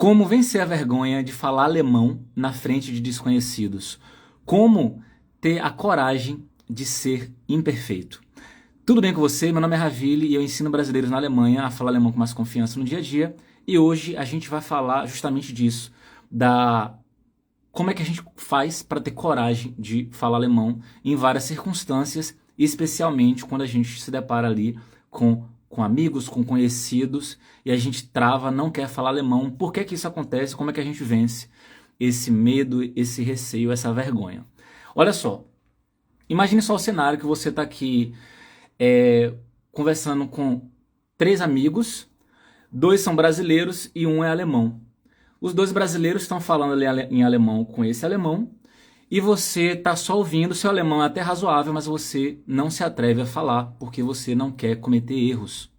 Como vencer a vergonha de falar alemão na frente de desconhecidos? Como ter a coragem de ser imperfeito? Tudo bem com você? Meu nome é Ravili e eu ensino brasileiros na Alemanha a falar alemão com mais confiança no dia a dia. E hoje a gente vai falar justamente disso, da como é que a gente faz para ter coragem de falar alemão em várias circunstâncias, especialmente quando a gente se depara ali com amigos, com conhecidos, e a gente trava, não quer falar alemão. Por que que isso acontece? Como é que a gente vence esse medo, esse receio, essa vergonha? Olha só, imagine só o cenário que você está aqui conversando com 3 amigos, 2 são brasileiros e 1 é alemão. Os 2 brasileiros estão falando ali em alemão com esse alemão, e você está só ouvindo. Seu alemão é até razoável, mas você não se atreve a falar porque você não quer cometer erros.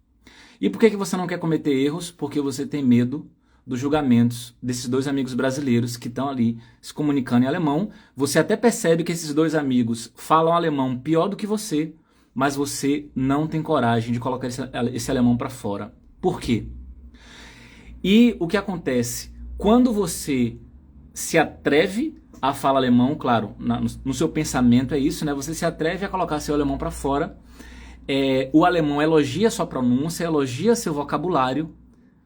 E por que você não quer cometer erros? Porque você tem medo dos julgamentos desses 2 amigos brasileiros que estão ali se comunicando em alemão. Você até percebe que esses 2 amigos falam alemão pior do que você, mas você não tem coragem de colocar esse alemão para fora. Por quê? E o que acontece? Quando você se atreve a falar alemão, claro, no seu pensamento é isso, né? Você se atreve a colocar seu alemão para fora. O alemão elogia sua pronúncia, elogia seu vocabulário,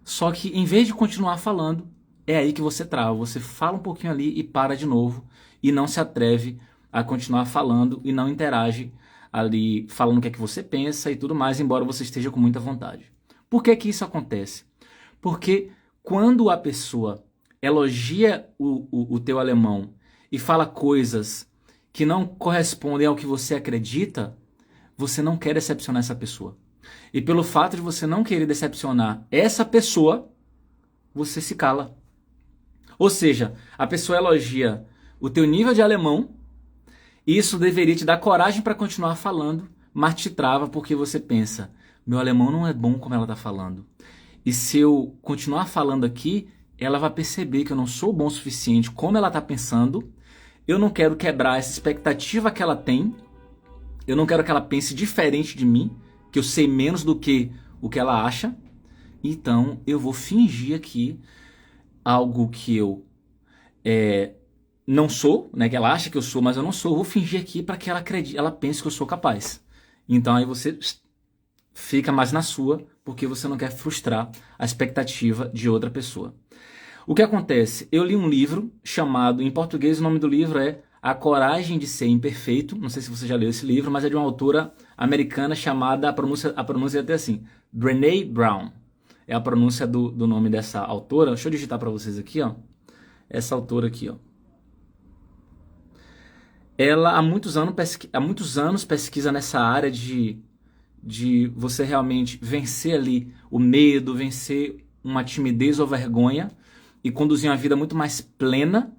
só que em vez de continuar falando, é aí que você trava. Você fala um pouquinho ali e para de novo, e não se atreve a continuar falando e não interage ali falando o que é que você pensa e tudo mais, embora você esteja com muita vontade. Por que que isso acontece? Porque quando a pessoa elogia o teu alemão e fala coisas que não correspondem ao que você acredita, você não quer decepcionar essa pessoa. E pelo fato de você não querer decepcionar essa pessoa, você se cala. Ou seja, a pessoa elogia o teu nível de alemão, e isso deveria te dar coragem para continuar falando, mas te trava porque você pensa, meu alemão não é bom como ela está falando. E se eu continuar falando aqui, ela vai perceber que eu não sou bom o suficiente como ela está pensando. Eu não quero quebrar essa expectativa que ela tem. Eu não quero que ela pense diferente de mim, que eu sei menos do que o que ela acha. Então eu vou fingir aqui algo que eu não sou, né? Que ela acha que eu sou, mas eu não sou. Eu vou fingir aqui para que ela acredite, ela pense que eu sou capaz. Então aí você fica mais na sua, porque você não quer frustrar a expectativa de outra pessoa. O que acontece? Eu li um livro chamado, em português o nome do livro é A Coragem de Ser Imperfeito. Não sei se você já leu esse livro, mas é de uma autora americana chamada, a pronúncia é até assim, Brené Brown. É a pronúncia do nome dessa autora. Deixa eu digitar para vocês aqui, ó. Essa autora aqui, ó. Ela há muitos anos pesquisa nessa área de você realmente vencer ali o medo, vencer uma timidez ou vergonha e conduzir uma vida muito mais plena.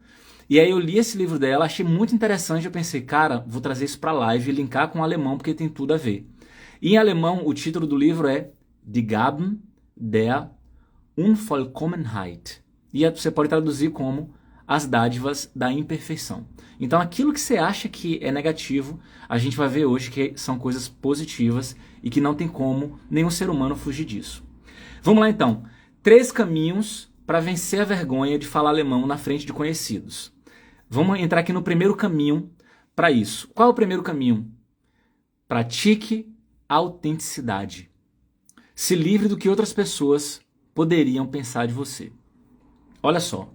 E aí eu li esse livro dela, achei muito interessante, eu pensei, cara, vou trazer isso para a live e linkar com o alemão porque tem tudo a ver. E em alemão, o título do livro é Die Gaben der Unvollkommenheit. E você pode traduzir como As Dádivas da Imperfeição. Então aquilo que você acha que é negativo, a gente vai ver hoje que são coisas positivas e que não tem como nenhum ser humano fugir disso. Vamos lá então. 3 caminhos para vencer a vergonha de falar alemão na frente de conhecidos. Vamos entrar aqui no primeiro caminho para isso. Qual é o primeiro caminho? Pratique a autenticidade. Se livre do que outras pessoas poderiam pensar de você. Olha só.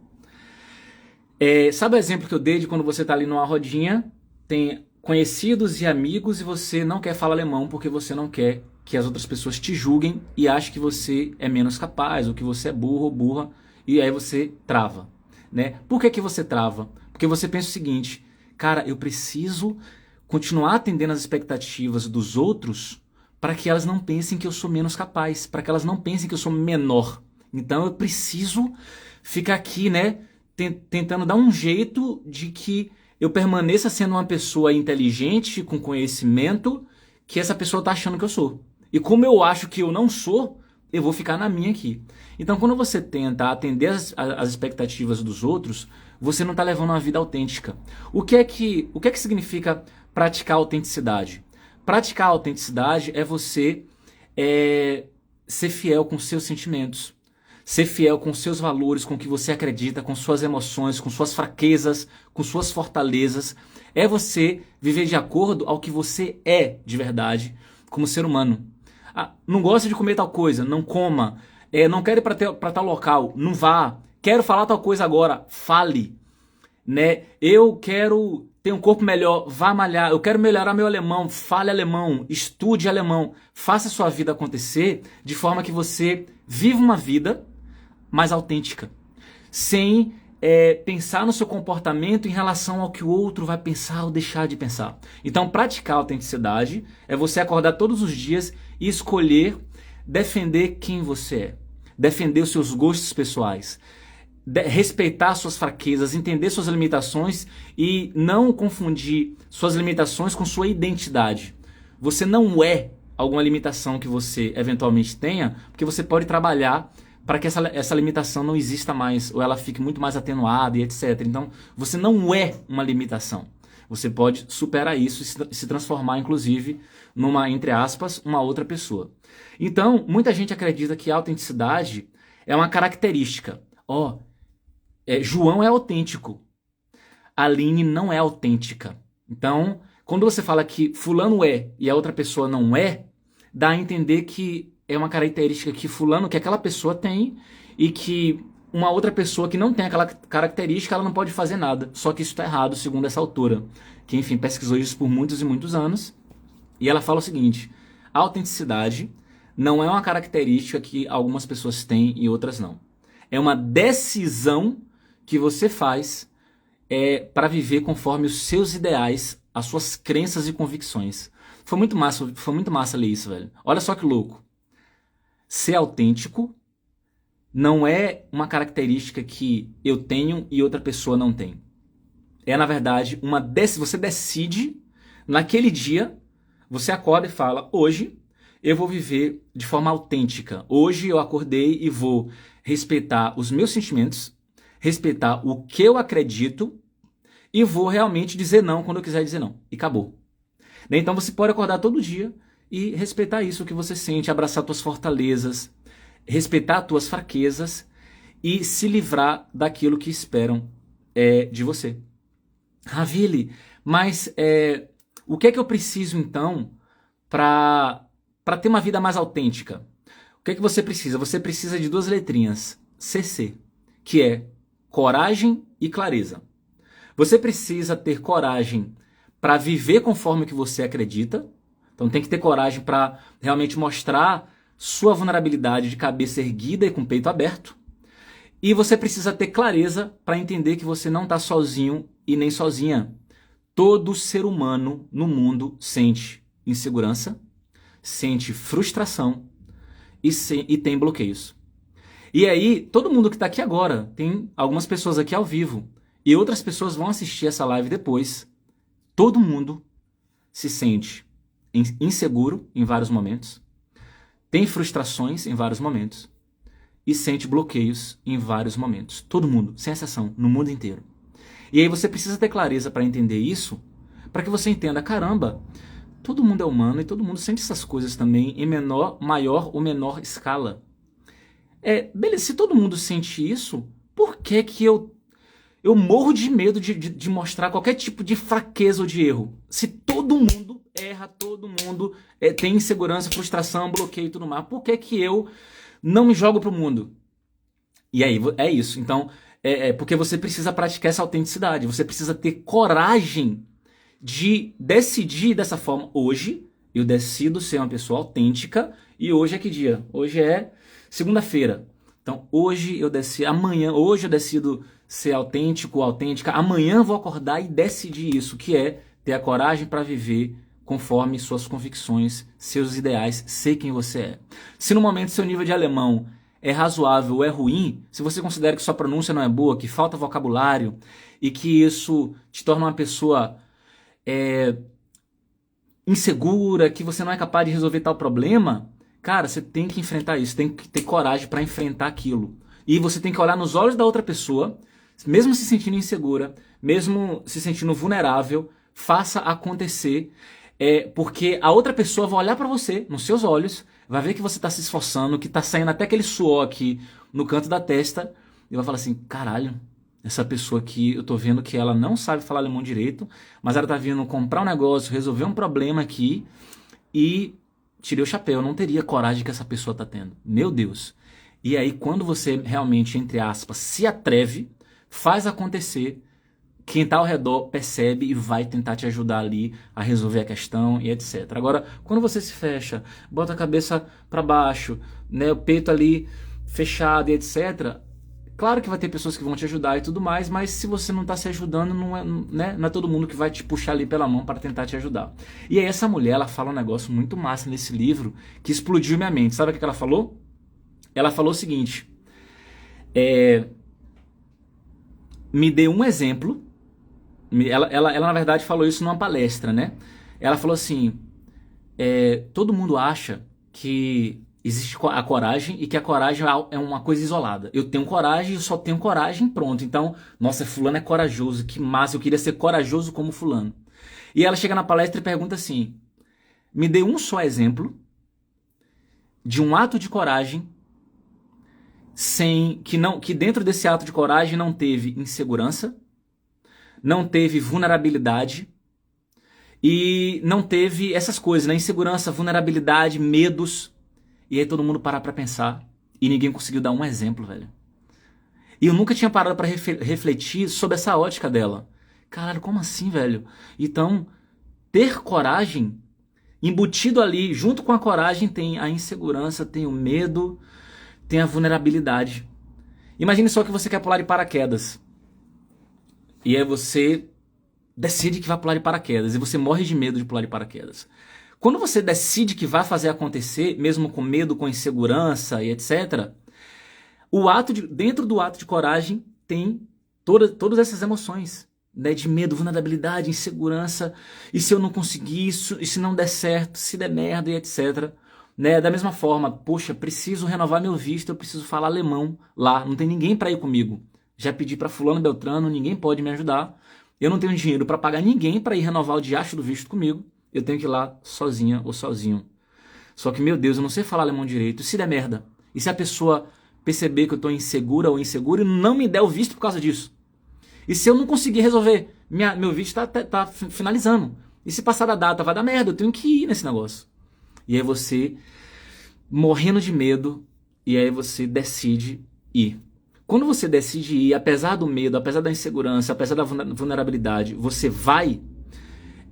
Sabe o exemplo que eu dei de quando você está ali numa rodinha, tem conhecidos e amigos e você não quer falar alemão porque você não quer que as outras pessoas te julguem e achem que você é menos capaz ou que você é burro ou burra e aí você trava, né? Por que que você trava? Porque você pensa o seguinte, cara, eu preciso continuar atendendo às expectativas dos outros para que elas não pensem que eu sou menos capaz, para que elas não pensem que eu sou menor. Então eu preciso ficar aqui, né? Tentando dar um jeito de que eu permaneça sendo uma pessoa inteligente, com conhecimento, que essa pessoa está achando que eu sou. E como eu acho que eu não sou, eu vou ficar na minha aqui. Então quando você tenta atender as expectativas dos outros, você não está levando uma vida autêntica. O que é que significa praticar a autenticidade? Praticar a autenticidade é você ser fiel com seus sentimentos. ser fiel com seus valores, com o que você acredita, com suas emoções, com suas fraquezas, com suas fortalezas. É você viver de acordo ao que você é de verdade como ser humano. Não gosta de comer tal coisa, não coma. Não quero ir para tal local, não vá. Quero falar tal coisa agora, fale. Né? Eu quero ter um corpo melhor, vá malhar. Eu quero melhorar meu alemão, fale alemão, estude alemão. Faça a sua vida acontecer de forma que você viva uma vida mais autêntica. Sem pensar no seu comportamento em relação ao que o outro vai pensar ou deixar de pensar. Então, praticar a autenticidade é você acordar todos os dias e escolher defender quem você é. Defender os seus gostos pessoais. Respeitar suas fraquezas, entender suas limitações e não confundir suas limitações com sua identidade. Você não é alguma limitação que você eventualmente tenha, porque você pode trabalhar para que essa limitação não exista mais, ou ela fique muito mais atenuada e etc. Então, você não é uma limitação. Você pode superar isso e se transformar, inclusive, numa, entre aspas, uma outra pessoa. Então, muita gente acredita que a autenticidade é uma característica. João é autêntico. Aline não é autêntica. Então, quando você fala que fulano é e a outra pessoa não é, dá a entender que é uma característica que fulano, que aquela pessoa tem e que uma outra pessoa que não tem aquela característica, ela não pode fazer nada. Só que isso está errado, segundo essa autora, que, enfim, pesquisou isso por muitos e muitos anos. E ela fala o seguinte: a autenticidade não é uma característica que algumas pessoas têm e outras não. É uma decisão que você faz para viver conforme os seus ideais, as suas crenças e convicções. Foi muito massa ler isso, velho. Olha só que louco. Ser autêntico não é uma característica que eu tenho e outra pessoa não tem. É, na verdade, você decide, naquele dia, você acorda e fala: hoje eu vou viver de forma autêntica. Hoje eu acordei e vou respeitar os meus sentimentos, respeitar o que eu acredito e vou realmente dizer não quando eu quiser dizer não. E acabou. Então você pode acordar todo dia e respeitar isso, o que você sente, abraçar suas fortalezas, respeitar as tuas fraquezas e se livrar daquilo que esperam de você. Ravili, mas o que é que eu preciso então para ter uma vida mais autêntica? O que é que você precisa? Você precisa de 2 letrinhas, CC, que é coragem e clareza. Você precisa ter coragem para viver conforme o que você acredita. Então tem que ter coragem para realmente mostrar sua vulnerabilidade de cabeça erguida e com o peito aberto. E você precisa ter clareza para entender que você não está sozinho e nem sozinha. Todo ser humano no mundo sente insegurança, sente frustração e tem bloqueios. E aí, todo mundo que está aqui agora, tem algumas pessoas aqui ao vivo e outras pessoas vão assistir essa live depois. Todo mundo se sente inseguro em vários momentos, tem frustrações em vários momentos e sente bloqueios em vários momentos. Todo mundo, sem exceção, no mundo inteiro. E aí você precisa ter clareza para entender isso, para que você entenda: caramba, todo mundo é humano e todo mundo sente essas coisas também em maior ou menor escala. Beleza, se todo mundo sente isso, por que que eu morro de medo de mostrar qualquer tipo de fraqueza ou de erro? Se todo mundo erra, todo mundo tem insegurança, frustração, bloqueio e tudo mais, por que que eu não me jogo pro mundo? E aí, é isso. Então, porque você precisa praticar essa autenticidade. Você precisa ter coragem de decidir dessa forma. Hoje, eu decido ser uma pessoa autêntica. E hoje é que dia? Hoje é segunda-feira. Então, hoje eu decido ser autêntico ou autêntica. Amanhã eu vou acordar e decidir isso, que é ter a coragem para viver conforme suas convicções, seus ideais, ser quem você é. Se no momento seu nível de alemão é razoável ou é ruim, se você considera que sua pronúncia não é boa, que falta vocabulário e que isso te torna uma pessoa insegura, que você não é capaz de resolver tal problema, cara, você tem que enfrentar isso, tem que ter coragem para enfrentar aquilo. E você tem que olhar nos olhos da outra pessoa, mesmo se sentindo insegura, mesmo se sentindo vulnerável, faça acontecer. porque a outra pessoa vai olhar pra você, nos seus olhos, vai ver que você tá se esforçando, que tá saindo até aquele suor aqui no canto da testa, e vai falar assim, caralho, essa pessoa aqui, eu tô vendo que ela não sabe falar alemão direito, mas ela tá vindo comprar um negócio, resolver um problema aqui, e tirei o chapéu, eu não teria coragem que essa pessoa tá tendo. Meu Deus. E aí, quando você realmente, entre aspas, se atreve, faz acontecer, quem está ao redor percebe e vai tentar te ajudar ali a resolver a questão e etc. Agora, quando você se fecha, bota a cabeça para baixo, né, o peito ali fechado e etc., claro que vai ter pessoas que vão te ajudar e tudo mais, mas se você não está se ajudando, não é, né, não é todo mundo que vai te puxar ali pela mão para tentar te ajudar. E aí essa mulher, ela fala um negócio muito massa nesse livro que explodiu minha mente. Sabe o que ela falou? Ela falou o seguinte, me dê um exemplo. Ela na verdade falou isso numa palestra, né? Ela falou assim, todo mundo acha que existe a coragem e que a coragem é uma coisa isolada. Eu tenho coragem, eu só tenho coragem, pronto. Então, nossa, fulano é corajoso, que massa, eu queria ser corajoso como fulano. E ela chega na palestra e pergunta assim, me dê um só exemplo de um ato de coragem que dentro desse ato de coragem não teve insegurança, não teve vulnerabilidade e não teve essas coisas, né? Insegurança, vulnerabilidade, medos. E aí todo mundo parar pra pensar e ninguém conseguiu dar um exemplo, velho. E eu nunca tinha parado pra refletir sobre essa ótica dela. Caralho, como assim, velho? Então, ter coragem, embutido ali, junto com a coragem, tem a insegurança, tem o medo, tem a vulnerabilidade. Imagine só que você quer pular de paraquedas. E aí você decide que vai pular de paraquedas e você morre de medo de pular de paraquedas. Quando você decide que vai fazer acontecer, mesmo com medo, com insegurança e etc., dentro do ato de coragem tem todas essas emoções, né, de medo, vulnerabilidade, insegurança, e se eu não conseguir isso, e se não der certo, se der merda e etc., né? Da mesma forma, poxa, preciso renovar meu visto, eu preciso falar alemão lá, não tem ninguém para ir comigo. Já pedi para fulano Beltrano, ninguém pode me ajudar. Eu não tenho dinheiro para pagar ninguém para ir renovar o diacho do visto comigo. Eu tenho que ir lá sozinha ou sozinho. Só que, meu Deus, eu não sei falar alemão direito. E se der merda? E se a pessoa perceber que eu tô insegura ou inseguro e não me der o visto por causa disso? E se eu não conseguir resolver? Meu visto tá finalizando. E se passar da data, vai dar merda. Eu tenho que ir nesse negócio. E aí você, morrendo de medo, e aí você decide ir. Quando você decide ir, apesar do medo, apesar da insegurança, apesar da vulnerabilidade, você vai,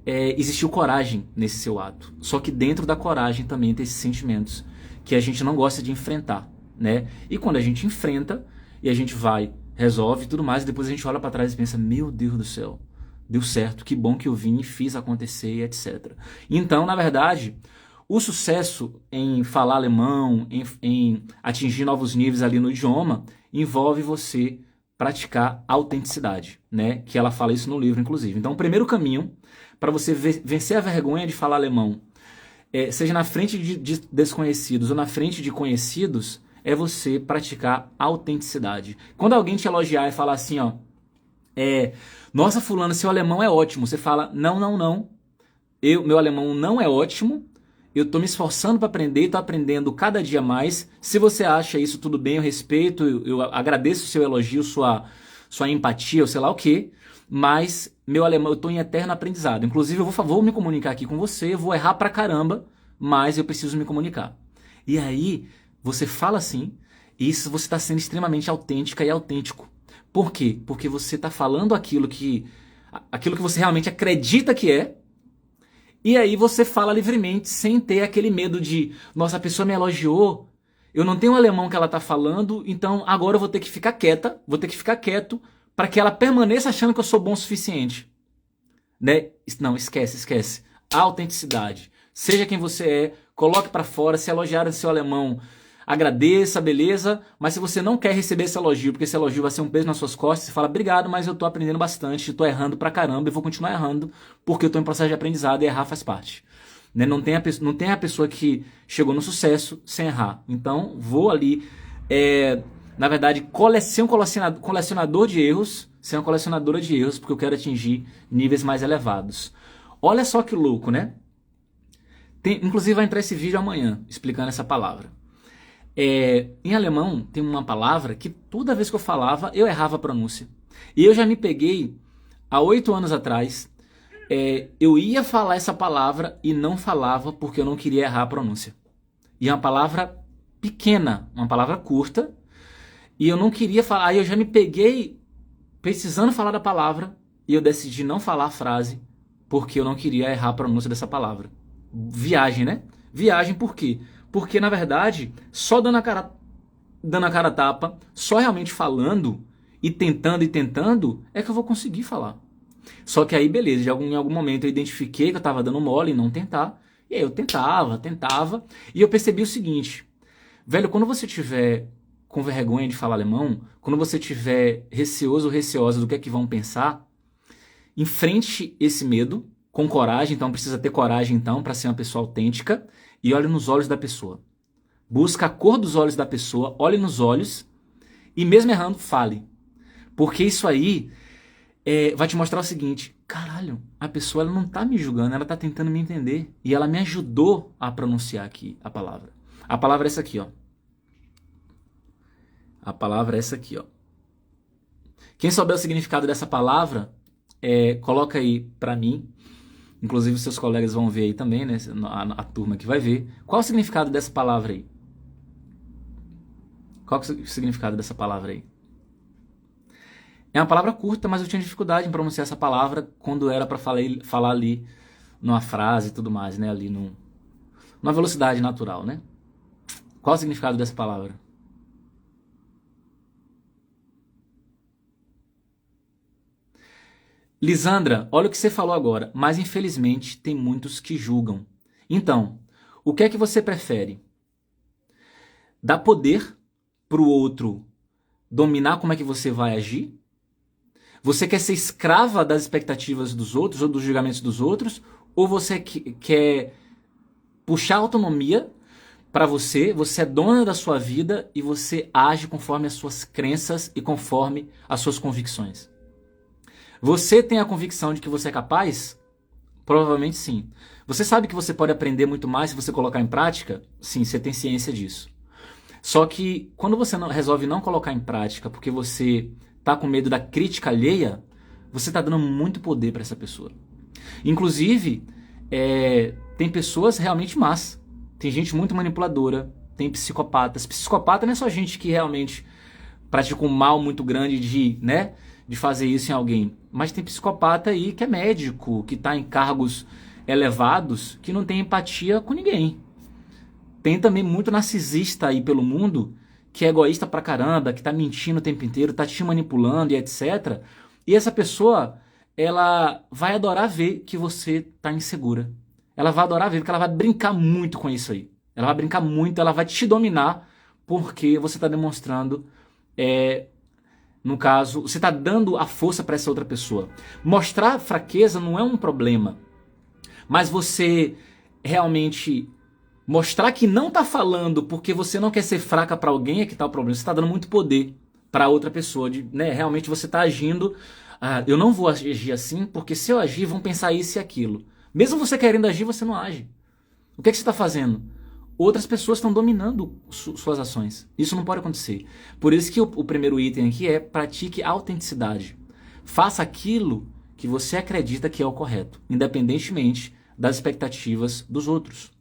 existiu coragem nesse seu ato. Só que dentro da coragem também tem esses sentimentos que a gente não gosta de enfrentar, né? E quando a gente enfrenta, e a gente vai, resolve e tudo mais, e depois a gente olha para trás e pensa, meu Deus do céu, deu certo, que bom que eu vim e fiz acontecer, e etc. Então, na verdade, o sucesso em falar alemão, em atingir novos níveis ali no idioma, envolve você praticar autenticidade, né? Que ela fala isso no livro, inclusive. Então, o primeiro caminho para você vencer a vergonha de falar alemão, seja na frente de desconhecidos ou na frente de conhecidos, é você praticar autenticidade. Quando alguém te elogiar e falar assim, ó, nossa, fulano, seu alemão é ótimo, você fala, não, meu alemão não é ótimo, eu estou me esforçando para aprender, estou aprendendo cada dia mais. Se você acha isso tudo bem, eu respeito, eu agradeço o seu elogio, sua empatia, ou sei lá o quê. Mas meu alemão, eu estou em eterno aprendizado. Inclusive, eu vou me comunicar aqui com você, eu vou errar pra caramba, mas eu preciso me comunicar. E aí, você fala assim, e isso você está sendo extremamente autêntica e autêntico. Por quê? Porque você está falando aquilo que você realmente acredita que é, e aí você fala livremente, sem ter aquele medo de, nossa, a pessoa me elogiou, eu não tenho o alemão que ela está falando, então agora eu vou ter que ficar quieta, vou ter que ficar quieto, para que ela permaneça achando que eu sou bom o suficiente. Né? Não, esquece. A autenticidade. Seja quem você é, coloque para fora, se elogiarem seu alemão, agradeça, beleza, mas se você não quer receber esse elogio, porque esse elogio vai ser um peso nas suas costas, você fala, obrigado, mas eu tô aprendendo bastante, tô errando pra caramba e vou continuar errando, porque eu tô em processo de aprendizado e errar faz parte. Né? Não tem a pessoa que chegou no sucesso sem errar. Então, vou ali, na verdade, ser um colecionador de erros, ser uma colecionadora de erros, porque eu quero atingir níveis mais elevados. Olha só que louco, né? Inclusive vai entrar esse vídeo amanhã, explicando essa palavra. Em alemão tem uma palavra que toda vez que eu falava, eu errava a pronúncia. E eu já me peguei, há 8 anos atrás, eu ia falar essa palavra e não falava porque eu não queria errar a pronúncia. E é uma palavra pequena, uma palavra curta, e eu não queria falar. Aí eu já me peguei precisando falar da palavra e eu decidi não falar a frase porque eu não queria errar a pronúncia dessa palavra. Viagem, né? Viagem por quê? Porque, na verdade, só dando a cara a tapa, só realmente falando e tentando, é que eu vou conseguir falar. Só que aí, beleza, em algum momento eu identifiquei que eu estava dando mole em não tentar, e aí eu tentava, e eu percebi o seguinte, velho, quando você tiver com vergonha de falar alemão, quando você tiver receoso ou receosa do que é que vão pensar, enfrente esse medo com coragem, então precisa ter coragem então para ser uma pessoa autêntica, e olhe nos olhos da pessoa. Busca a cor dos olhos da pessoa, olhe nos olhos e mesmo errando, fale. Porque isso aí vai te mostrar o seguinte, caralho, a pessoa ela não tá me julgando, ela tá tentando me entender. E ela me ajudou a pronunciar aqui a palavra. A palavra é essa aqui, ó. A palavra é essa aqui, ó. Quem souber o significado dessa palavra, coloca aí pra mim. Inclusive seus colegas vão ver aí também, né? A turma que vai ver. Qual o significado dessa palavra aí? Qual é o significado dessa palavra aí? É uma palavra curta, mas eu tinha dificuldade em pronunciar essa palavra quando era para falar ali numa frase e tudo mais, né? Ali numa velocidade natural, né? Qual o significado dessa palavra? Lisandra, olha o que você falou agora, mas infelizmente tem muitos que julgam. Então, o que é que você prefere? Dar poder para o outro dominar como é que você vai agir? Você quer ser escrava das expectativas dos outros ou dos julgamentos dos outros? Ou você quer puxar autonomia para você é dona da sua vida e você age conforme as suas crenças e conforme as suas convicções? Você tem a convicção de que você é capaz? Provavelmente sim. Você sabe que você pode aprender muito mais se você colocar em prática? Sim, você tem ciência disso. Só que quando você resolve não colocar em prática porque você tá com medo da crítica alheia, você tá dando muito poder para essa pessoa. Inclusive, tem pessoas realmente más. Tem gente muito manipuladora, tem psicopatas. Psicopata não é só gente que realmente pratica um mal muito grande de fazer isso em alguém. Mas tem psicopata aí que é médico, que está em cargos elevados, que não tem empatia com ninguém. Tem também muito narcisista aí pelo mundo, que é egoísta pra caramba, que tá mentindo o tempo inteiro, tá te manipulando e etc. E essa pessoa, ela vai adorar ver que você tá insegura. Ela vai adorar ver, porque ela vai brincar muito com isso aí. Ela vai brincar muito, ela vai te dominar, porque você tá demonstrando... No caso, você está dando a força para essa outra pessoa. Mostrar fraqueza não é um problema. Mas você realmente mostrar que não está falando porque você não quer ser fraca para alguém é que está o problema. Você está dando muito poder para outra pessoa. Realmente você está agindo... eu não vou agir assim porque se eu agir vão pensar isso e aquilo. Mesmo você querendo agir, você não age. O que é que você está fazendo? Outras pessoas estão dominando suas ações. Isso não pode acontecer. Por isso que o primeiro item aqui é pratique a autenticidade. Faça aquilo que você acredita que é o correto, independentemente das expectativas dos outros.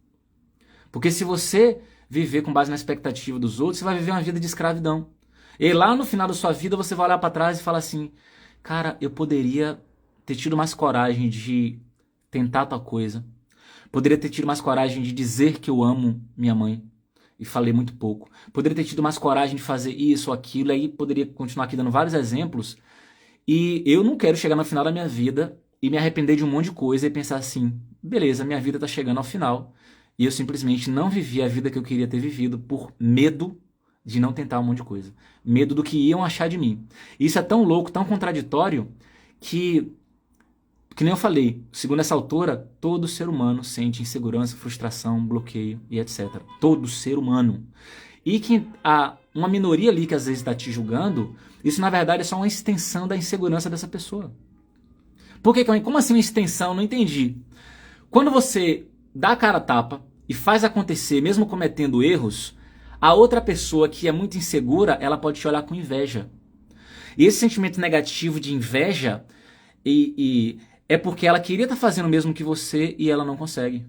Porque se você viver com base na expectativa dos outros, você vai viver uma vida de escravidão. E lá no final da sua vida você vai olhar para trás e falar assim, cara, eu poderia ter tido mais coragem de tentar tal coisa. Poderia ter tido mais coragem de dizer que eu amo minha mãe e falei muito pouco. Poderia ter tido mais coragem de fazer isso ou aquilo, aí poderia continuar aqui dando vários exemplos. E eu não quero chegar no final da minha vida e me arrepender de um monte de coisa e pensar assim, beleza, minha vida está chegando ao final e eu simplesmente não vivi a vida que eu queria ter vivido por medo de não tentar um monte de coisa. Medo do que iam achar de mim. Isso é tão louco, tão contraditório, que nem eu falei, segundo essa autora, todo ser humano sente insegurança, frustração, bloqueio e etc. Todo ser humano. E que há uma minoria ali que às vezes está te julgando, isso na verdade é só uma extensão da insegurança dessa pessoa. Por que? Como assim uma extensão? Não entendi. Quando você dá a cara a tapa e faz acontecer, mesmo cometendo erros, a outra pessoa que é muito insegura, ela pode te olhar com inveja. E esse sentimento negativo de inveja é porque ela queria estar fazendo o mesmo que você e ela não consegue.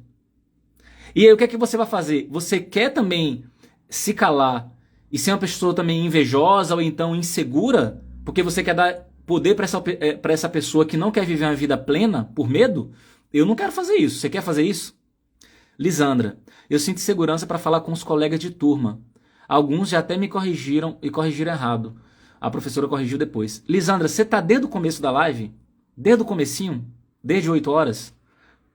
E aí o que é que você vai fazer? Você quer também se calar e ser uma pessoa também invejosa ou então insegura, porque você quer dar poder para essa pessoa que não quer viver uma vida plena por medo? Eu não quero fazer isso. Você quer fazer isso? Lisandra, eu sinto segurança para falar com os colegas de turma. Alguns já até me corrigiram e corrigiram errado. A professora corrigiu depois. Lisandra, você tá desde o começo da live? Desde o comecinho? Desde 8 horas?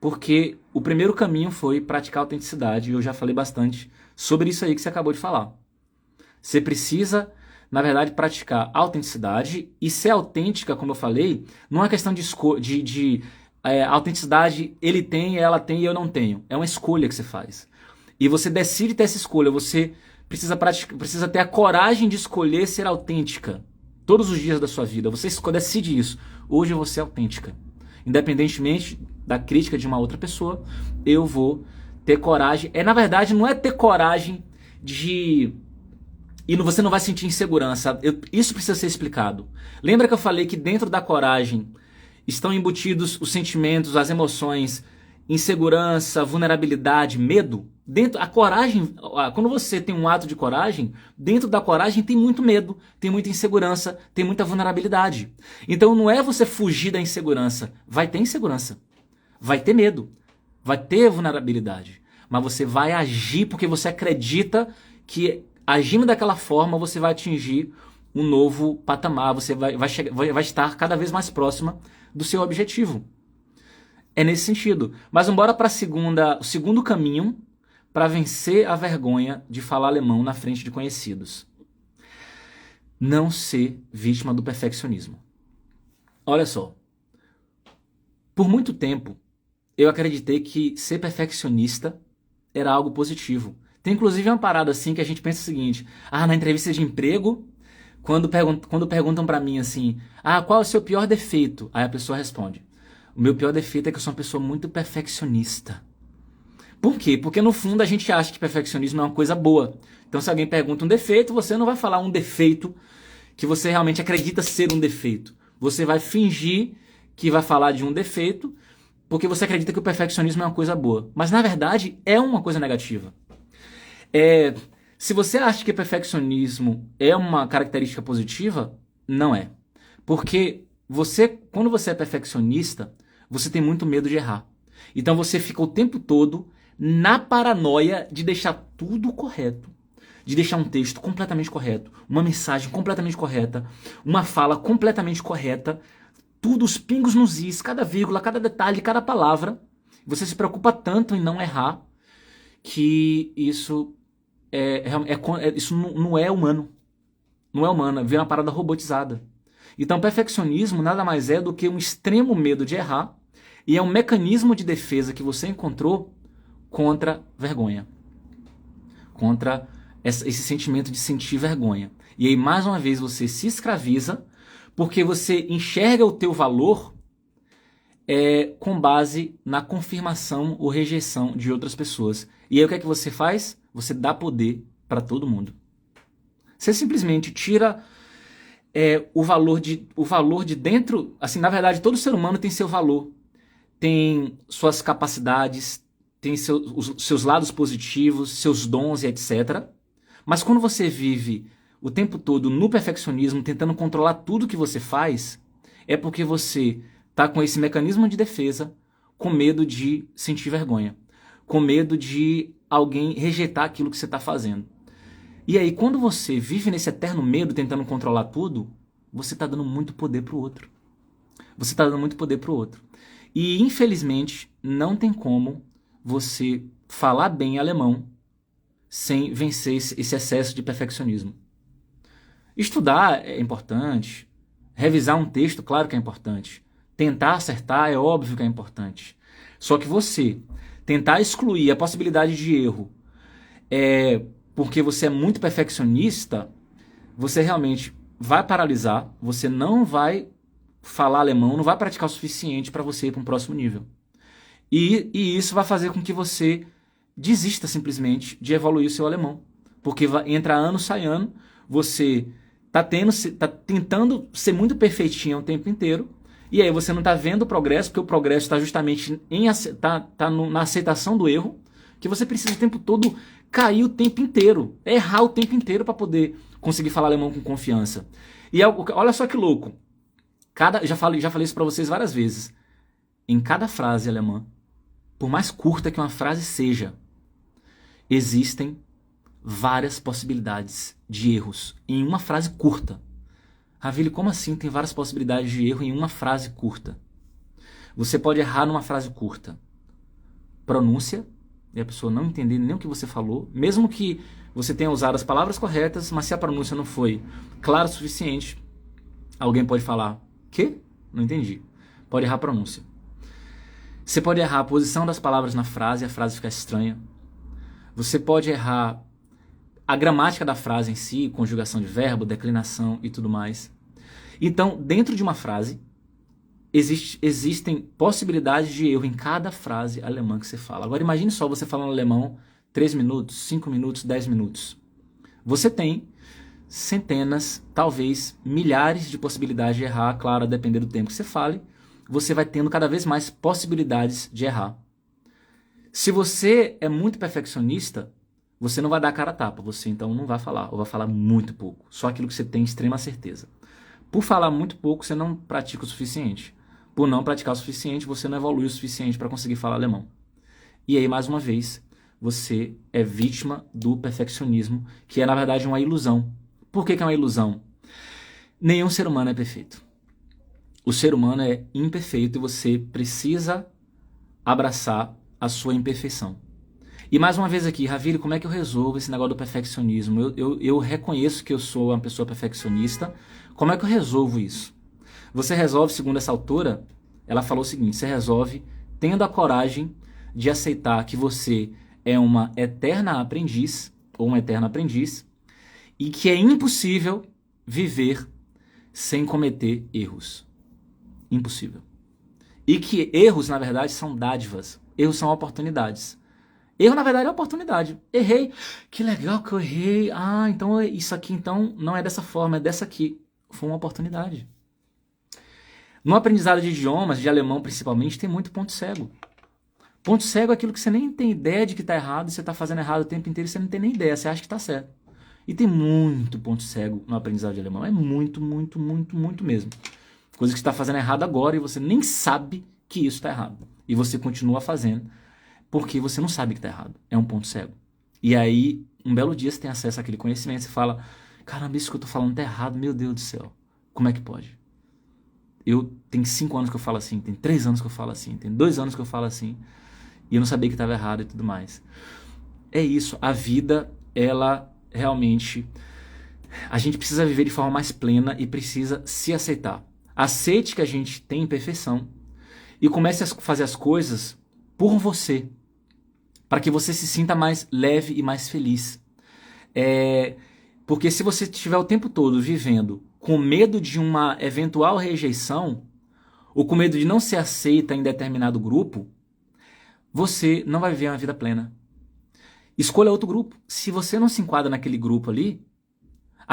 Porque o primeiro caminho foi praticar autenticidade, e eu já falei bastante sobre isso aí que você acabou de falar. Você precisa, na verdade, praticar autenticidade, e ser autêntica, como eu falei, não é questão de autenticidade, ele tem, ela tem e eu não tenho. É uma escolha que você faz. E você decide ter essa escolha, você precisa ter a coragem de escolher ser autêntica. Todos os dias da sua vida, você decide isso. Hoje eu vou ser autêntica. Independentemente da crítica de uma outra pessoa, eu vou ter coragem. Na verdade, não é ter coragem de... E você não vai sentir insegurança. Isso precisa ser explicado. Lembra que eu falei que dentro da coragem estão embutidos os sentimentos, as emoções, insegurança, vulnerabilidade, medo? A coragem, quando você tem um ato de coragem, dentro da coragem tem muito medo, tem muita insegurança, tem muita vulnerabilidade. Então não é você fugir da insegurança. Vai ter insegurança, vai ter medo, vai ter vulnerabilidade. Mas você vai agir porque você acredita que agindo daquela forma você vai atingir um novo patamar, você vai estar cada vez mais próxima do seu objetivo. É nesse sentido. Mas vamos embora para o segundo caminho para vencer a vergonha de falar alemão na frente de conhecidos. Não ser vítima do perfeccionismo. Olha só. Por muito tempo, eu acreditei que ser perfeccionista era algo positivo. Tem inclusive uma parada assim que a gente pensa o seguinte: na entrevista de emprego, quando perguntam para mim assim, qual é o seu pior defeito? Aí a pessoa responde: o meu pior defeito é que eu sou uma pessoa muito perfeccionista. Por quê? Porque no fundo a gente acha que perfeccionismo é uma coisa boa. Então se alguém pergunta um defeito, você não vai falar um defeito que você realmente acredita ser um defeito. Você vai fingir que vai falar de um defeito porque você acredita que o perfeccionismo é uma coisa boa. Mas na verdade é uma coisa negativa. Se você acha que perfeccionismo é uma característica positiva, não é. Porque quando você é perfeccionista, você tem muito medo de errar. Então você fica o tempo todo na paranoia de deixar tudo correto. De deixar um texto completamente correto, uma mensagem completamente correta, uma fala completamente correta, tudo, os pingos nos is, cada vírgula, cada detalhe, cada palavra. Você se preocupa tanto em não errar que isso isso não é humano. Não é humano, vem uma parada robotizada. Então, perfeccionismo nada mais é do que um extremo medo de errar e é um mecanismo de defesa que você encontrou contra vergonha. Contra esse sentimento de sentir vergonha. E aí, mais uma vez, você se escraviza porque você enxerga o teu valor com base na confirmação ou rejeição de outras pessoas. E aí, o que é que você faz? Você dá poder para todo mundo. Você simplesmente tira o valor de dentro. Assim, na verdade, todo ser humano tem seu valor. Tem suas capacidades, tem os seus lados positivos, seus dons e etc. Mas quando você vive o tempo todo no perfeccionismo, tentando controlar tudo que você faz, é porque você está com esse mecanismo de defesa, com medo de sentir vergonha, com medo de alguém rejeitar aquilo que você está fazendo. E aí, quando você vive nesse eterno medo, tentando controlar tudo, você está dando muito poder para o outro. Você está dando muito poder para o outro. E, infelizmente, não tem como você falar bem alemão sem vencer esse excesso de perfeccionismo. Estudar é importante. Revisar um texto, claro que é importante. Tentar acertar é óbvio que é importante. Só que você tentar excluir a possibilidade de erro porque você é muito perfeccionista, você realmente vai paralisar, você não vai falar alemão, não vai praticar o suficiente para você ir para um próximo nível. E isso vai fazer com que você desista simplesmente de evoluir o seu alemão. Porque entra ano, sai ano, você tá tentando ser muito perfeitinho o tempo inteiro, e aí você não está vendo o progresso, porque o progresso está justamente na aceitação do erro, que você precisa o tempo todo cair o tempo inteiro, errar o tempo inteiro para poder conseguir falar alemão com confiança. E olha só que louco. Já falei isso para vocês várias vezes. Em cada frase alemã, por mais curta que uma frase seja, existem várias possibilidades de erros em uma frase curta. Ravili, como assim tem várias possibilidades de erro em uma frase curta? Você pode errar numa frase curta. Pronúncia, e a pessoa não entender nem o que você falou, mesmo que você tenha usado as palavras corretas, mas se a pronúncia não foi clara o suficiente, alguém pode falar, quê? Não entendi. Pode errar a pronúncia. Você pode errar a posição das palavras na frase e a frase ficar estranha. Você pode errar a gramática da frase em si, conjugação de verbo, declinação e tudo mais. Então, dentro de uma frase, existem possibilidades de erro em cada frase alemã que você fala. Agora imagine só você falando alemão 3 minutos, 5 minutos, 10 minutos. Você tem centenas, talvez milhares de possibilidades de errar, claro, a depender do tempo que você fale, você vai tendo cada vez mais possibilidades de errar. Se você é muito perfeccionista, você não vai dar a cara a tapa, você então não vai falar, ou vai falar muito pouco, só aquilo que você tem extrema certeza. Por falar muito pouco, você não pratica o suficiente. Por não praticar o suficiente, você não evolui o suficiente para conseguir falar alemão. E aí, mais uma vez, você é vítima do perfeccionismo, que é, na verdade, uma ilusão. Por que é uma ilusão? Nenhum ser humano é perfeito. O ser humano é imperfeito e você precisa abraçar a sua imperfeição. E mais uma vez aqui, Ravili, como é que eu resolvo esse negócio do perfeccionismo? Eu reconheço que eu sou uma pessoa perfeccionista. Como é que eu resolvo isso? Você resolve, segundo essa autora, ela falou o seguinte, você resolve tendo a coragem de aceitar que você é uma eterna aprendiz, ou um eterno aprendiz, e que é impossível viver sem cometer erros. Impossível. E que erros, na verdade, são dádivas. Erros são oportunidades. Erro, na verdade, é oportunidade. Errei. Que legal que eu errei. Ah, então isso aqui então não é dessa forma, é dessa aqui. Foi uma oportunidade. No aprendizado de idiomas, de alemão principalmente, tem muito ponto cego. Ponto cego é aquilo que você nem tem ideia de que está errado, e você está fazendo errado o tempo inteiro e você não tem nem ideia, você acha que está certo. E tem muito ponto cego no aprendizado de alemão. É muito, muito, muito, muito mesmo. Coisa que você está fazendo errado agora e você nem sabe que isso está errado. E você continua fazendo porque você não sabe que está errado. É um ponto cego. E aí, um belo dia você tem acesso àquele conhecimento e você fala, caramba, isso que eu estou falando está errado, meu Deus do céu. Como é que pode? Eu tenho 5 anos que eu falo assim, tem 3 anos que eu falo assim, tem 2 anos que eu falo assim, e eu não sabia que estava errado e tudo mais. É isso, a vida, ela realmente, a gente precisa viver de forma mais plena e precisa se aceitar. Aceite que a gente tem imperfeição e comece a fazer as coisas por você, para que você se sinta mais leve e mais feliz. Porque se você estiver o tempo todo vivendo com medo de uma eventual rejeição, ou com medo de não ser aceita em determinado grupo, você não vai viver uma vida plena. Escolha outro grupo. Se você não se enquadra naquele grupo ali,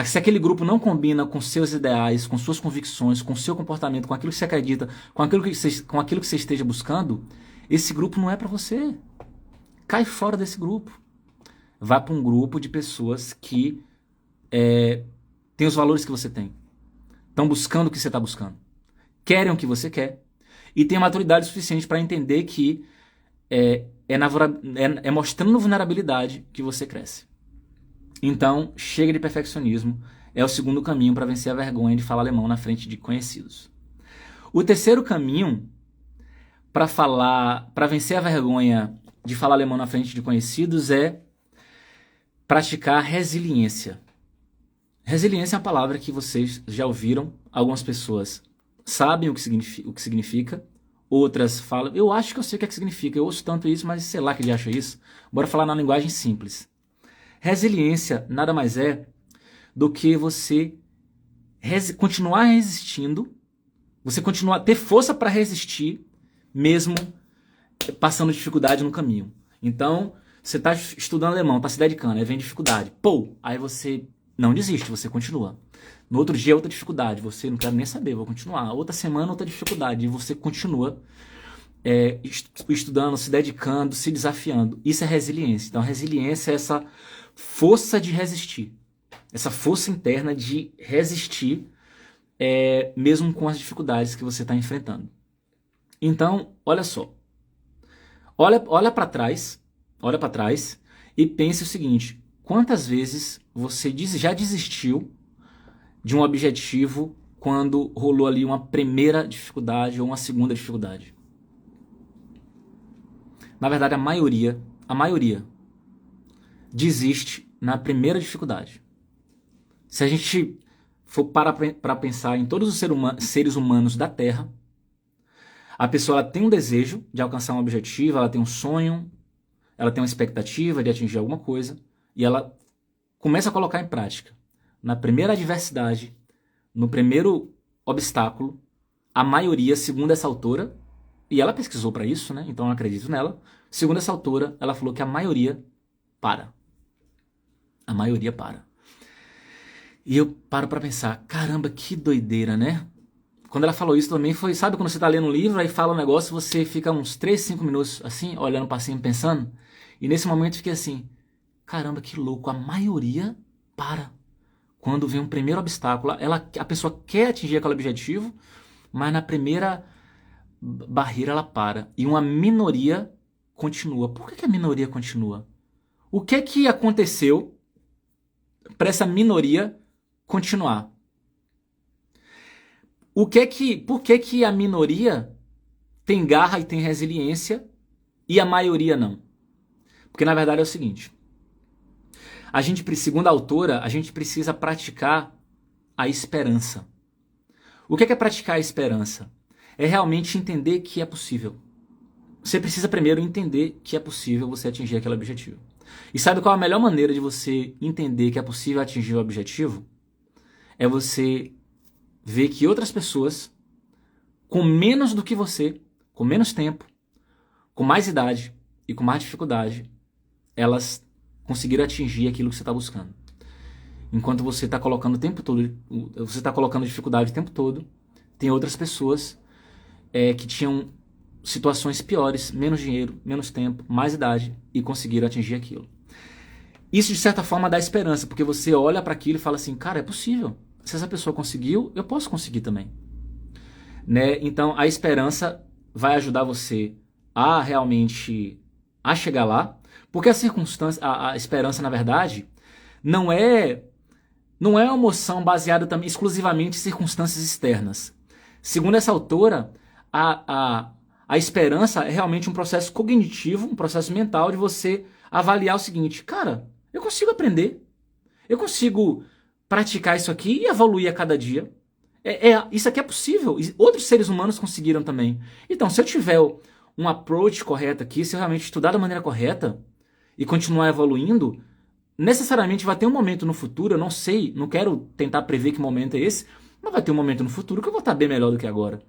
se aquele grupo não combina com seus ideais, com suas convicções, com seu comportamento, com aquilo que você acredita, com aquilo que você esteja buscando, esse grupo não é para você. Cai fora desse grupo. Vá para um grupo de pessoas que têm os valores que você tem. Estão buscando o que você está buscando. Querem o que você quer. E tem maturidade suficiente para entender que é mostrando vulnerabilidade que você cresce. Então, chega de perfeccionismo. É o segundo caminho para vencer a vergonha de falar alemão na frente de conhecidos. O terceiro caminho para vencer a vergonha de falar alemão na frente de conhecidos é praticar resiliência. Resiliência é uma palavra que vocês já ouviram. Algumas pessoas sabem o que significa. Outras falam, eu acho que eu sei o que significa. Eu ouço tanto isso, mas sei lá que ele acha isso. Bora falar na linguagem simples. Resiliência nada mais é do que você continuar resistindo, você continuar ter força para resistir, mesmo passando dificuldade no caminho. Então, você está estudando alemão, está se dedicando, aí vem dificuldade. Pô! Aí você não desiste, você continua. No outro dia, outra dificuldade. Você não quer nem saber, vou continuar. Outra semana, outra dificuldade. E você continua estudando, se dedicando, se desafiando. Isso é resiliência. Então, a resiliência é essa força de resistir. Essa força interna de resistir, mesmo com as dificuldades que você está enfrentando. Então, olha só. Olha para trás e pense o seguinte: quantas vezes você já desistiu de um objetivo quando rolou ali uma primeira dificuldade ou uma segunda dificuldade? Na verdade, a maioria desiste na primeira dificuldade. Se a gente for para pensar em todos os seres humanos da Terra, a pessoa ela tem um desejo de alcançar um objetivo, ela tem um sonho, ela tem uma expectativa de atingir alguma coisa, e ela começa a colocar em prática. Na primeira adversidade, no primeiro obstáculo, a maioria, segundo essa autora, e ela pesquisou para isso, né? Então eu acredito nela, segundo essa autora, ela falou que a maioria para. A maioria para. E eu paro para pensar, caramba, que doideira, né? Quando ela falou isso também foi, sabe quando você tá lendo um livro, aí fala um negócio, você fica uns 3, 5 minutos assim, olhando para cima, pensando, e nesse momento eu fiquei assim, caramba, que louco, a maioria para. Quando vem um primeiro obstáculo, a pessoa quer atingir aquele objetivo, mas na primeira barreira ela para. E uma minoria continua. Por que a minoria continua? O que aconteceu para essa minoria continuar? Por que a minoria tem garra e tem resiliência e a maioria não? Porque na verdade é o seguinte: segundo a autora, a gente precisa praticar a esperança. O que é praticar a esperança? É realmente entender que é possível. Você precisa primeiro entender que é possível você atingir aquele objetivo. E sabe qual é a melhor maneira de você entender que é possível atingir o objetivo? É você ver que outras pessoas, com menos do que você, com menos tempo, com mais idade e com mais dificuldade, elas conseguiram atingir aquilo que você está buscando. Enquanto você está colocando o tempo todo, você está colocando dificuldade o tempo todo, tem outras pessoas que tinham situações piores, menos dinheiro, menos tempo, mais idade e conseguiram atingir aquilo. Isso de certa forma dá esperança, porque você olha para aquilo e fala assim, cara, é possível. Se essa pessoa conseguiu, eu posso conseguir também. Né? Então a esperança vai ajudar você a realmente chegar lá, porque a esperança, na verdade, não é uma emoção baseada também exclusivamente em circunstâncias externas. Segundo essa autora, a esperança é realmente um processo cognitivo, um processo mental de você avaliar o seguinte, cara, eu consigo aprender, eu consigo praticar isso aqui e evoluir a cada dia. Isso aqui é possível. Outros seres humanos conseguiram também. Então, se eu tiver um approach correto aqui, se eu realmente estudar da maneira correta e continuar evoluindo, necessariamente vai ter um momento no futuro, eu não sei, não quero tentar prever que momento é esse, mas vai ter um momento no futuro que eu vou estar bem melhor do que agora.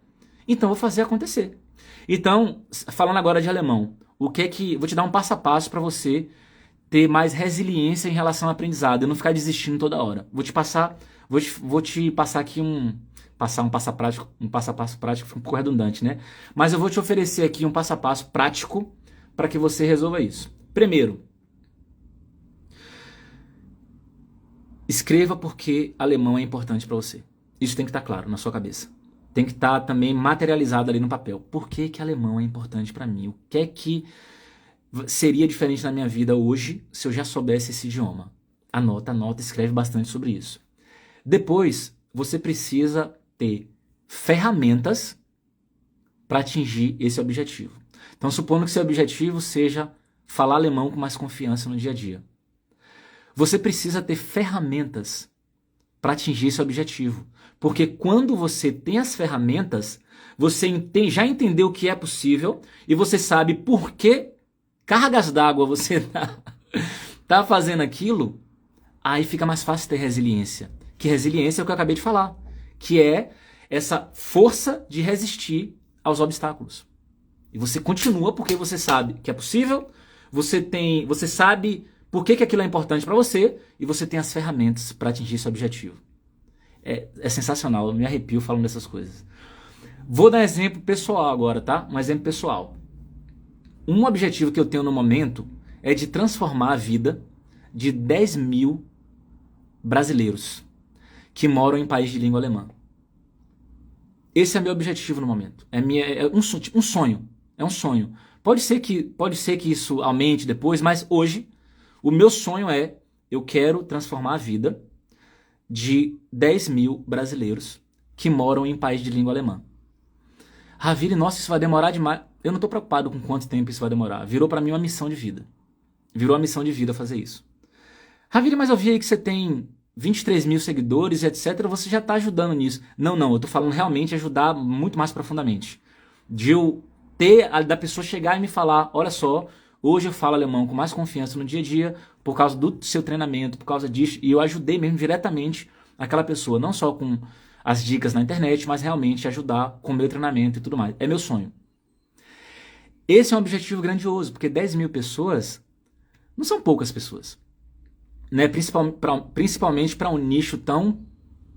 Então, eu vou fazer acontecer. Então, falando agora de alemão, vou te dar um passo a passo para você ter mais resiliência em relação ao aprendizado e não ficar desistindo toda hora. Vou te passar aqui um passo a passo prático, fica um pouco redundante, né? Mas eu vou te oferecer aqui um passo a passo prático para que você resolva isso. Primeiro, escreva porque alemão é importante para você. Isso tem que estar claro na sua cabeça. Tem que estar também materializado ali no papel. Por que alemão é importante para mim? O que é que seria diferente na minha vida hoje se eu já soubesse esse idioma? Anota, escreve bastante sobre isso. Depois, você precisa ter ferramentas para atingir esse objetivo. Então, supondo que seu objetivo seja falar alemão com mais confiança no dia a dia. Você precisa ter ferramentas para atingir esse objetivo. Porque quando você tem as ferramentas, você já entendeu que é possível e você sabe por que cargas d'água você tá fazendo aquilo, aí fica mais fácil ter resiliência. Que resiliência é o que eu acabei de falar, que é essa força de resistir aos obstáculos. E você continua porque você sabe que é possível, você sabe por que aquilo é importante para você e você tem as ferramentas para atingir esse objetivo. É sensacional, eu me arrepio falando dessas coisas. Vou dar um exemplo pessoal agora, tá? Um exemplo pessoal. Um objetivo que eu tenho no momento é de transformar a vida de 10 mil brasileiros que moram em país de língua alemã. Esse é meu objetivo no momento. É um sonho. É um sonho. Pode ser que isso aumente depois, mas hoje o meu sonho é, eu quero transformar a vida de 10 mil brasileiros que moram em país de língua alemã. Ravile, nossa, isso vai demorar demais. Eu não estou preocupado com quanto tempo isso vai demorar. Virou para mim uma missão de vida. Virou uma missão de vida fazer isso. Ravile, mas eu vi aí que você tem 23 mil seguidores e etc. Você já está ajudando nisso. Não, eu estou falando realmente ajudar muito mais profundamente. De eu da pessoa chegar e me falar, olha só, hoje eu falo alemão com mais confiança no dia a dia por causa do seu treinamento, por causa disso. E eu ajudei mesmo diretamente aquela pessoa, não só com as dicas na internet, mas realmente ajudar com o meu treinamento e tudo mais. É meu sonho. Esse é um objetivo grandioso, porque 10 mil pessoas não são poucas pessoas. Né? Principalmente para um nicho tão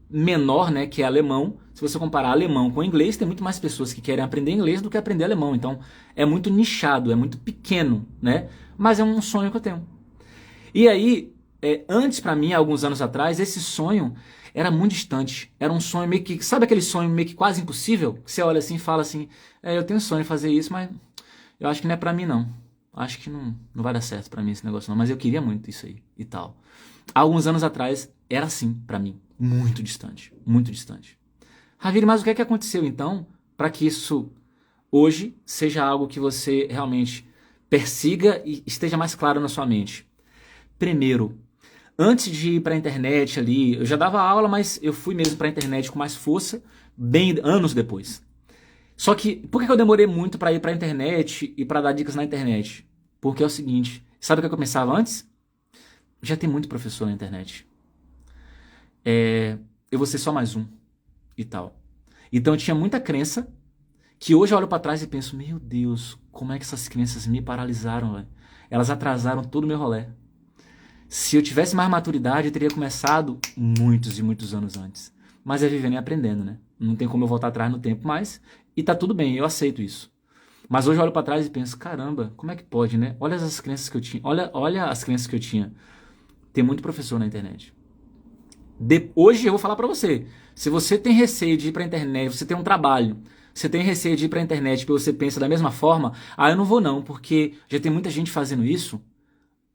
menor, né, que é alemão. Se você comparar alemão com inglês, tem muito mais pessoas que querem aprender inglês do que aprender alemão. Então, é muito nichado, é muito pequeno, né? Mas é um sonho que eu tenho. E aí, antes para mim, alguns anos atrás, esse sonho era muito distante. Era um sonho meio que, sabe aquele sonho meio que quase impossível? Que você olha assim e fala assim, eu tenho sonho de fazer isso, mas eu acho que não é para mim não. Acho que não vai dar certo para mim esse negócio não, mas eu queria muito isso aí e tal. Há alguns anos atrás, era assim para mim. Muito distante, muito distante. Ravile, mas o que é que aconteceu então para que isso hoje seja algo que você realmente persiga e esteja mais claro na sua mente? Primeiro, antes de ir para a internet ali, eu já dava aula, mas eu fui mesmo para a internet com mais força, bem anos depois. Só que, por que eu demorei muito para ir para a internet e para dar dicas na internet? Porque é o seguinte, sabe o que eu pensava antes? Já tem muito professor na internet. Eu vou ser só mais um e tal. Então eu tinha muita crença que hoje eu olho para trás e penso, meu Deus, como é que essas crenças me paralisaram, véio? Elas atrasaram todo o meu rolê. Se eu tivesse mais maturidade, eu teria começado muitos e muitos anos antes. Mas é vivendo e aprendendo, né? Não tem como eu voltar atrás no tempo mais. E tá tudo bem, eu aceito isso. Mas hoje eu olho para trás e penso, caramba, como é que pode, né? Olha as crenças que eu tinha. Olha as crenças que eu tinha. Tem muito professor na internet. Hoje eu vou falar pra você, se você tem receio de ir pra internet, você tem um trabalho, você tem receio de ir pra internet porque você pensa da mesma forma, eu não vou não, porque já tem muita gente fazendo isso,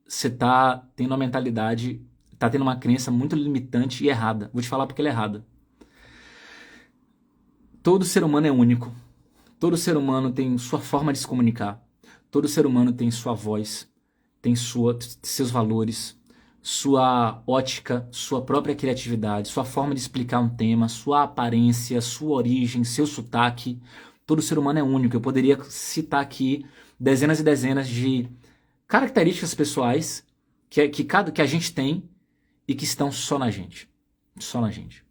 você tá tendo uma mentalidade, tá tendo uma crença muito limitante e errada. Vou te falar porque ela é errada. Todo ser humano é único, todo ser humano tem sua forma de se comunicar, todo ser humano tem sua voz, tem seus valores, sua ótica, sua própria criatividade, sua forma de explicar um tema, sua aparência, sua origem, seu sotaque. Todo ser humano é único. Eu poderia citar aqui dezenas e dezenas de características pessoais que a gente tem e que estão só na gente. Só na gente.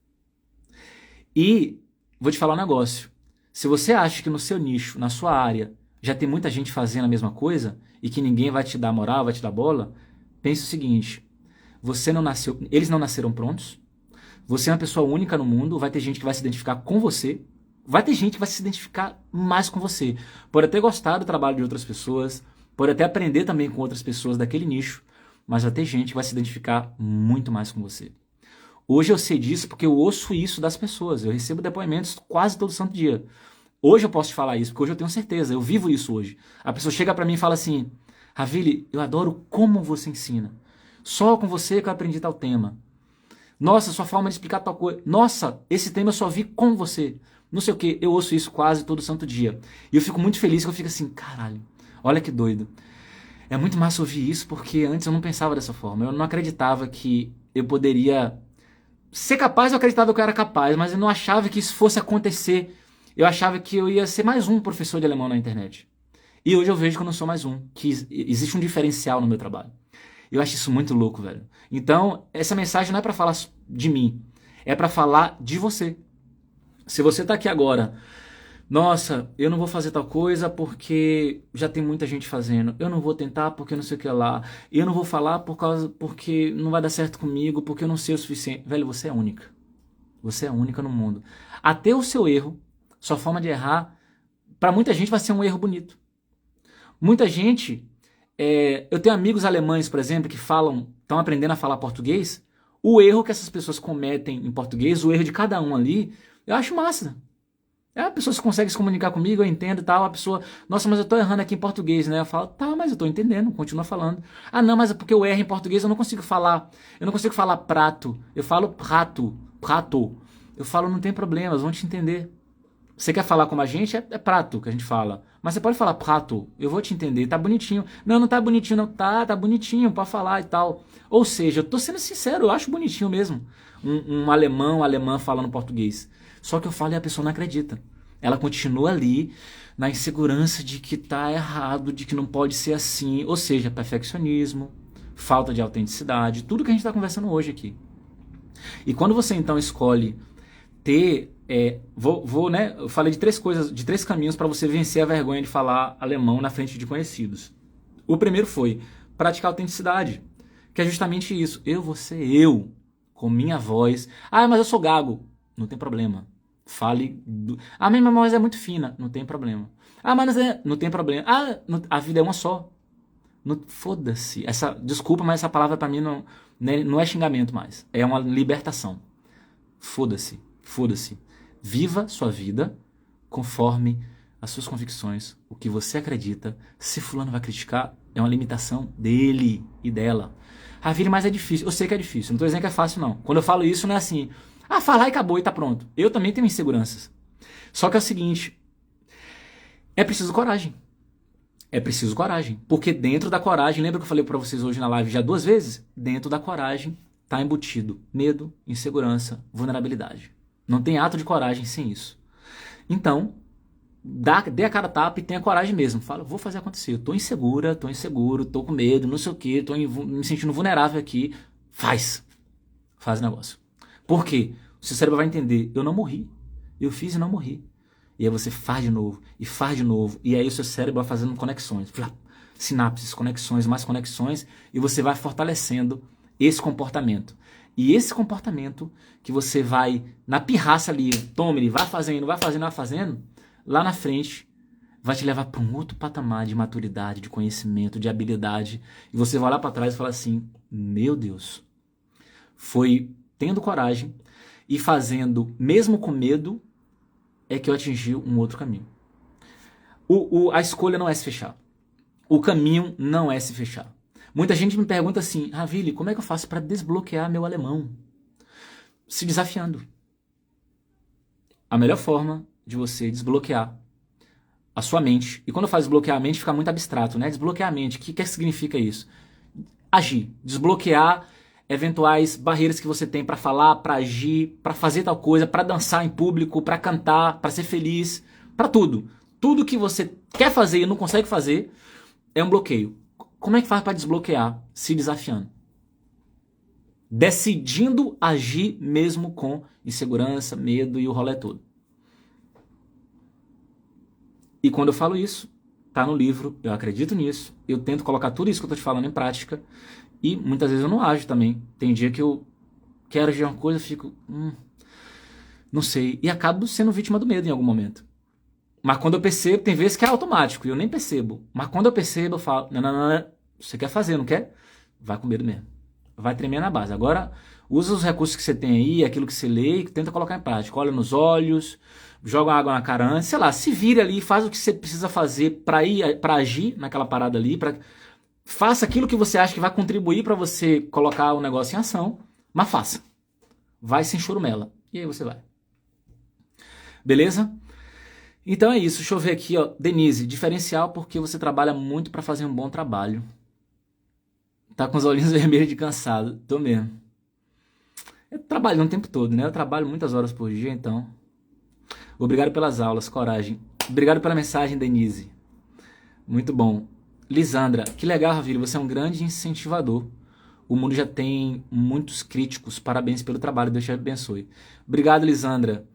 E vou te falar um negócio. Se você acha que no seu nicho, na sua área, já tem muita gente fazendo a mesma coisa e que ninguém vai te dar moral, vai te dar bola, pense o seguinte: você não nasceu, eles não nasceram prontos. Você é uma pessoa única no mundo. Vai ter gente que vai se identificar com você. Vai ter gente que vai se identificar mais com você. Pode até gostar do trabalho de outras pessoas. Pode até aprender também com outras pessoas daquele nicho. Mas vai ter gente que vai se identificar muito mais com você. Hoje eu sei disso porque eu ouço isso das pessoas. Eu recebo depoimentos quase todo santo dia. Hoje eu posso te falar isso, porque hoje eu tenho certeza. Eu vivo isso hoje. A pessoa chega pra mim e fala assim: Ravile, eu adoro como você ensina. Só com você que eu aprendi tal tema. Nossa, sua forma de explicar tal coisa. Nossa, esse tema eu só vi com você. Não sei o que, eu ouço isso quase todo santo dia. E eu fico muito feliz, que eu fico assim, caralho, olha que doido. É muito massa ouvir isso, porque antes eu não pensava dessa forma. Eu não acreditava que eu poderia ser capaz, eu acreditava que eu era capaz, mas eu não achava que isso fosse acontecer. Eu achava que eu ia ser mais um professor de alemão na internet. E hoje eu vejo que eu não sou mais um, que existe um diferencial no meu trabalho. Eu acho isso muito louco, velho. Então, essa mensagem não é pra falar de mim. É pra falar de você. Se você tá aqui agora Nossa, eu não vou fazer tal coisa porque já tem muita gente fazendo. Eu não vou tentar porque não sei o que lá. Eu não vou falar porque não vai dar certo comigo, porque eu não sei o suficiente. Velho, você é única. Você é única no mundo. Até o seu erro, sua forma de errar, para muita gente vai ser um erro bonito. Muita gente, eu tenho amigos alemães, por exemplo, que estão aprendendo a falar português. O erro que essas pessoas cometem em português, o erro de cada um ali, eu acho massa. A pessoa se consegue se comunicar comigo, eu entendo e tal. A pessoa, nossa, mas eu tô errando aqui em português, né? Eu falo, tá, mas eu tô entendendo, continua falando. Ah, não, mas é porque eu erro em português, eu não consigo falar. Eu não consigo falar prato. Eu falo prato, prato. Eu falo, não tem problema, eles vão te entender. Você quer falar como a gente? É prato que a gente fala. Mas você pode falar prato, eu vou te entender, tá bonitinho. Não, não tá bonitinho, não. Tá bonitinho, pode falar e tal. Ou seja, eu tô sendo sincero, eu acho bonitinho mesmo. Um alemã falando português. Só que eu falo e a pessoa não acredita. Ela continua ali na insegurança de que tá errado, de que não pode ser assim. Ou seja, perfeccionismo, falta de autenticidade, tudo que a gente está conversando hoje aqui. E quando você então escolhe ter, né? Eu falei de três coisas, de três caminhos para você vencer a vergonha de falar alemão na frente de conhecidos. O primeiro foi praticar autenticidade, que é justamente isso. Eu vou ser eu, com minha voz. Ah, mas eu sou gago. Não tem problema. Fale. Ah, minha voz é muito fina. Não tem problema. Ah, mas não tem problema. Ah, a vida é uma só. Foda-se. Desculpa, mas essa palavra pra mim não é xingamento mais. É uma libertação. Foda-se. Foda-se. Viva sua vida conforme as suas convicções, o que você acredita. Se fulano vai criticar, é uma limitação dele e dela. A vida mais é difícil. Eu sei que é difícil. Não tô dizendo que é fácil, não. Quando eu falo isso, não é assim. Ah, falar e acabou e tá pronto. Eu também tenho inseguranças. Só que é o seguinte. É preciso coragem. É preciso coragem. Porque dentro da coragem, lembra que eu falei pra vocês hoje na live já 2 vezes? Dentro da coragem tá embutido medo, insegurança, vulnerabilidade. Não tem ato de coragem sem isso. Então, dê a cara a tapa e tenha coragem mesmo. Fala, vou fazer acontecer. Eu tô insegura, tô inseguro, tô com medo, não sei o que, tô me sentindo vulnerável aqui. Faz o negócio. Por quê? O seu cérebro vai entender, eu não morri. Eu fiz e não morri. E aí você faz de novo, e faz de novo. E aí o seu cérebro vai fazendo conexões. Sinapses, conexões, mais conexões. E você vai fortalecendo esse comportamento. E esse comportamento que você vai, na pirraça ali, toma, ele vai fazendo, lá na frente vai te levar para um outro patamar de maturidade, de conhecimento, de habilidade. E você vai olhar para trás e falar assim, meu Deus, foi tendo coragem e fazendo, mesmo com medo, é que eu atingi um outro caminho. A escolha não é se fechar. O caminho não é se fechar. Muita gente me pergunta assim, Ravili, como é que eu faço para desbloquear meu alemão? Se desafiando. A melhor forma de você desbloquear a sua mente, e quando eu falo desbloquear a mente, fica muito abstrato, né? Desbloquear a mente, o que significa isso? Agir, desbloquear eventuais barreiras que você tem para falar, para agir, para fazer tal coisa, para dançar em público, para cantar, para ser feliz, para tudo. Tudo que você quer fazer e não consegue fazer é um bloqueio. Como é que faz para desbloquear? Se desafiando. Decidindo agir mesmo com insegurança, medo e o rolê todo. E quando eu falo isso, tá no livro, eu acredito nisso, eu tento colocar tudo isso que eu tô te falando em prática. E muitas vezes eu não ajo também. Tem dia que eu quero agir uma coisa, eu fico, não sei. E acabo sendo vítima do medo em algum momento. Mas quando eu percebo, tem vezes que é automático, e eu nem percebo. Mas quando eu percebo, eu falo, não, você quer fazer, não quer? Vai com medo mesmo. Vai tremer na base. Agora, usa os recursos que você tem aí, aquilo que você lê, e tenta colocar em prática. Olha nos olhos, joga água na cara antes, sei lá, se vira ali, faz o que você precisa fazer para agir naquela parada ali, faça aquilo que você acha que vai contribuir para você colocar o negócio em ação, mas faça. Vai sem churumela. E aí você vai. Beleza? Então é isso. Deixa eu ver aqui, ó. Denise, diferencial porque você trabalha muito para fazer um bom trabalho. Tá com os olhinhos vermelhos de cansado. Tô mesmo. Eu trabalho o tempo todo, né? Eu trabalho muitas horas por dia, então. Obrigado pelas aulas, coragem. Obrigado pela mensagem, Denise. Muito bom. Lisandra, que legal, Ravili, você é um grande incentivador. O mundo já tem muitos críticos. Parabéns pelo trabalho, Deus te abençoe. Obrigado, Lisandra.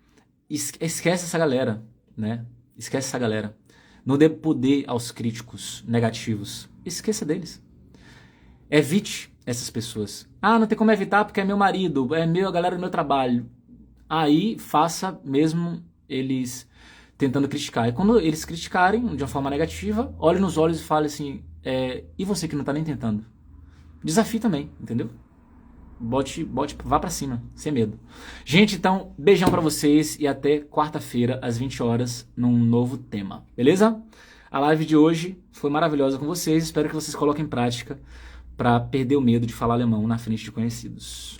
Esquece essa galera, né? Esquece essa galera. Não dê poder aos críticos negativos. Esqueça deles. Evite essas pessoas. Ah, não tem como evitar porque é meu marido, é a galera do meu trabalho. Aí faça mesmo eles tentando criticar. E quando eles criticarem de uma forma negativa, olhe nos olhos e fale assim, e você que não tá nem tentando? Desafie também, entendeu? Vá pra cima, sem medo. Gente, então, beijão pra vocês e até quarta-feira, às 20 horas, num novo tema, beleza? A live de hoje foi maravilhosa com vocês, espero que vocês coloquem em prática pra perder o medo de falar alemão na frente de conhecidos.